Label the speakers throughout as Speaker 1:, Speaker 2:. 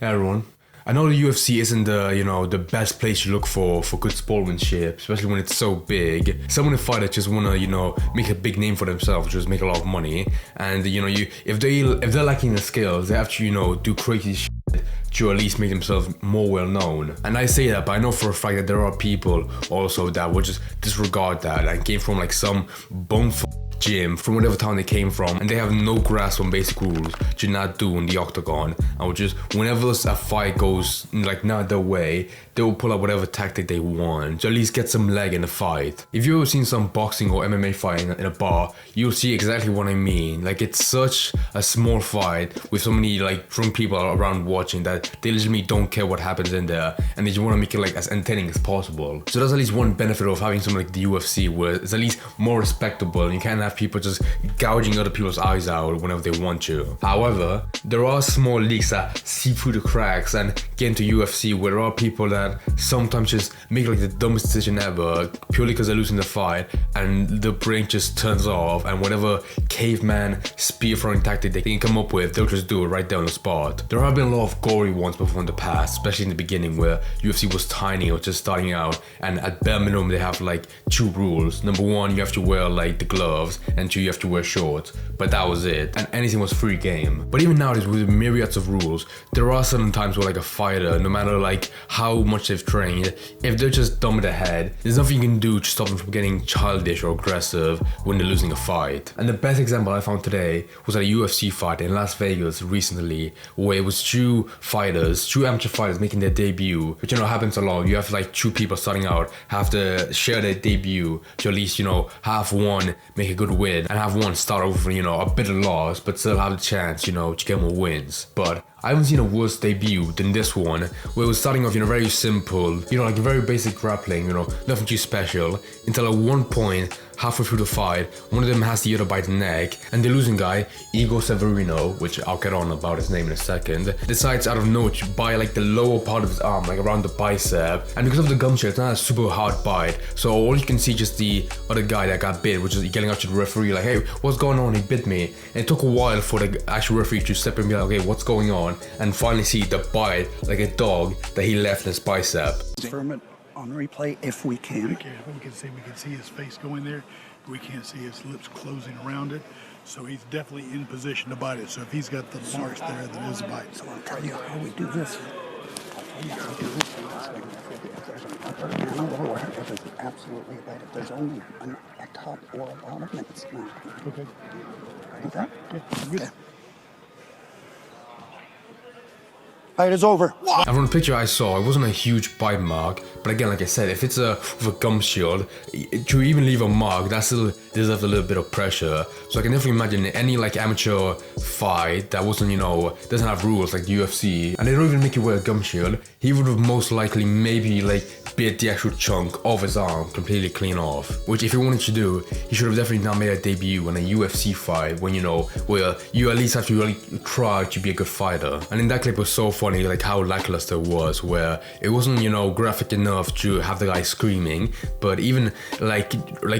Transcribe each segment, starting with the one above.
Speaker 1: Hey everyone. I know the UFC isn't the best place you look for good sportsmanship, especially when it's so big. Some of the fighters just wanna, make a big name for themselves, just make a lot of money. And if they're lacking the skills, they have to, do crazy shit to at least make themselves more well known. And I say that, but I know for a fact that there are people also that will just disregard that and came from like some gym from whatever town they came from, and they have no grasp on basic rules to not do in the octagon, and will just whenever a fight goes like not their way, they will pull out whatever tactic they want to at least get some leg in the fight. If you've ever seen some boxing or MMA fight in a bar, you'll see exactly what I mean. Like, it's such a small fight with so many like drunk people around watching that they legitimately don't care what happens in there, and they just want to make it like as entertaining as possible. So that's at least one benefit of having something like the UFC, where it's at least more respectable and you can't have people just gouging other people's eyes out whenever they want to. However, there are small leaks that see through the cracks and get into UFC, where there are people that sometimes just make like the dumbest decision ever purely because they're losing the fight, and the brain just turns off, and whatever caveman spear throwing tactic they can come up with, they'll just do it right there on the spot. There have been a lot of gory ones before in the past, especially in the beginning where UFC was tiny or just starting out, and at bare minimum they have like two rules. Number one, you have to wear like the gloves, and two, you have to wear shorts, but that was it, and anything was free game. But even nowadays, with myriads of rules, there are certain times where like a fighter, no matter like how much they've trained, if they're just dumb in the head, there's nothing you can do to stop them from getting childish or aggressive when they're losing a fight. And the best example I found today was at a UFC fight in Las Vegas recently, where it was two amateur fighters making their debut, which happens a lot. You have like two people starting out have to share their debut to at least have one make a good win and have one start over a bitter loss, but still have the chance to get more wins. But I haven't seen a worse debut than this one, where it was starting off very simple, like very basic grappling, nothing too special, until at one point, halfway through the fight, one of them has the other by the neck, and the losing guy, Igor Severino, which I'll get on about his name in a second, decides out of nowhere to bite like the lower part of his arm, like around the bicep, and because of the gum shield, it's not a super hard bite, so all you can see just the other guy that got bit, which is yelling out to the referee like, hey, what's going on, he bit me, and it took a while for the actual referee to step in and be like, okay, what's going on, and finally see the bite like a dog that he left in his bicep.
Speaker 2: Confirm it on replay if we can.
Speaker 3: Okay, we can see his face going there. We can't see his lips closing around it. So he's definitely in position to bite it. So if he's got the marks there, that is a bite.
Speaker 2: So I'll tell you how we do this. If it's absolutely a bite, if there's only a top or a bottom, it's not.
Speaker 3: Okay.
Speaker 2: Like that?
Speaker 3: Yeah, good.
Speaker 2: Okay. Fight is over.
Speaker 1: And from the picture I saw, it wasn't a huge bite mark, but again, like I said, if it's with a gum shield, to even leave a mark, that still deserves a little bit of pressure. So I can definitely imagine any like amateur fight that wasn't, doesn't have rules like the UFC, and they don't even make you wear a gum shield, he would have most likely maybe like bit the actual chunk of his arm completely clean off. Which if he wanted to do, he should have definitely not made a debut in a UFC fight when where you at least have to really try to be a good fighter. And in that clip was so funny, like how lackluster it was, where it wasn't graphic enough to have the guy screaming, but even like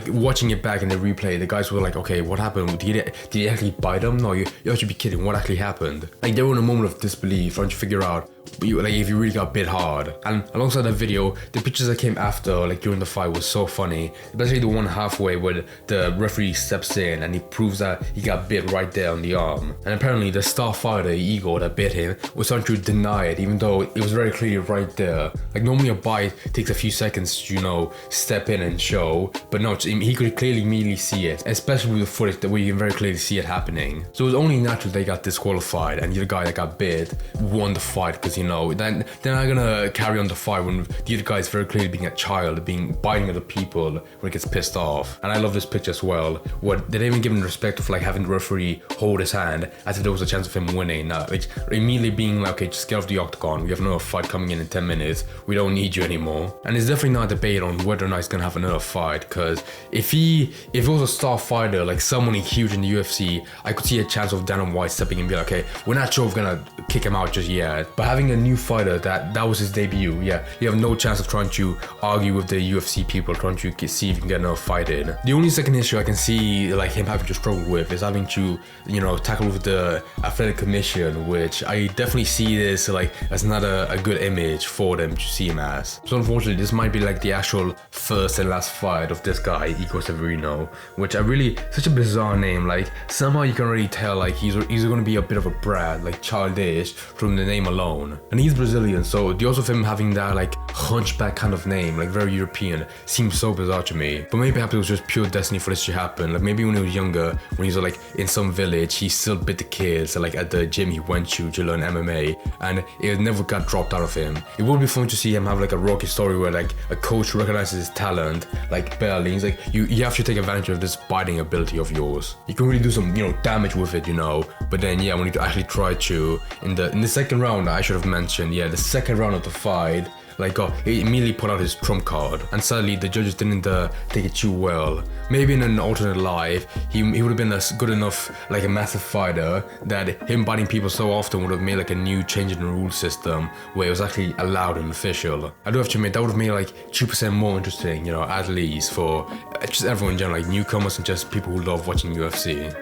Speaker 1: watching it back in the replay, the guys were like, okay, what happened? Did he actually bite him? No, you have to be kidding, what actually happened? Like, they were in a moment of disbelief trying to figure out if you really got bit hard. And alongside that video, the pictures that came after, like during the fight, was so funny, especially the one halfway where the referee steps in and he proves that he got bit right there on the arm. And apparently the star fighter, Igor, that bit him, was trying to deny it, even though it was very clearly right there. Like, normally a bite takes a few seconds to step in and show, but no, he could clearly immediately see it, especially with the footage where you can very clearly see it happening. So it was only natural they got disqualified, and the other guy that got bit won the fight, because then they're not gonna carry on the fight when the other guy is very clearly being a child, biting other people when he gets pissed off. And I love this picture as well, where they didn't even give him the respect of like having the referee hold his hand as if there was a chance of him winning. Like, immediately being like, okay, just get off the octagon, we have another fight coming in 10 minutes, we don't need you anymore. And it's definitely not a debate on whether or not he's gonna have another fight, because if it was a star fighter, like someone huge in the UFC, I could see a chance of Dana White stepping in and be like, okay, we're not sure if we're gonna kick him out just yet. But having fighting a new fighter that was his debut, yeah, you have no chance of trying to argue with the UFC people, trying to see if you can get another fight in. The only second issue I can see like him having to struggle with is having to, you know, tackle with the athletic commission, which I definitely see this like as not a good image for them to see him as. So unfortunately, this might be like the actual first and last fight of this guy, Igor Severino, which I really, such a bizarre name. Like somehow you can already tell like he's going to be a bit of a brat, like childish from the name alone. And he's Brazilian, so the also of him having that like hunchback kind of name, like very European, seems so bizarre to me. But maybe perhaps it was just pure destiny for this to happen. Like maybe when he was younger, when he was like in some village, he still bit the kids like at the gym he went to learn MMA, and it never got dropped out of him. It would be fun to see him have like a rocky story where like a coach recognizes his talent, like barely. He's like, you have to take advantage of this biting ability of yours. You can really do some, you know, damage with it, you know. But then yeah, when you actually try to in the second round, I should have mentioned, yeah, the second round of the fight, like he immediately put out his trump card, and sadly the judges didn't take it too well. Maybe in an alternate life he would have been a good enough, like a massive fighter, that him biting people so often would have made like a new change in the rule system where it was actually allowed and official. I do have to admit that would have made like 2% more interesting, you know, at least for just everyone in general, like newcomers and just people who love watching UFC.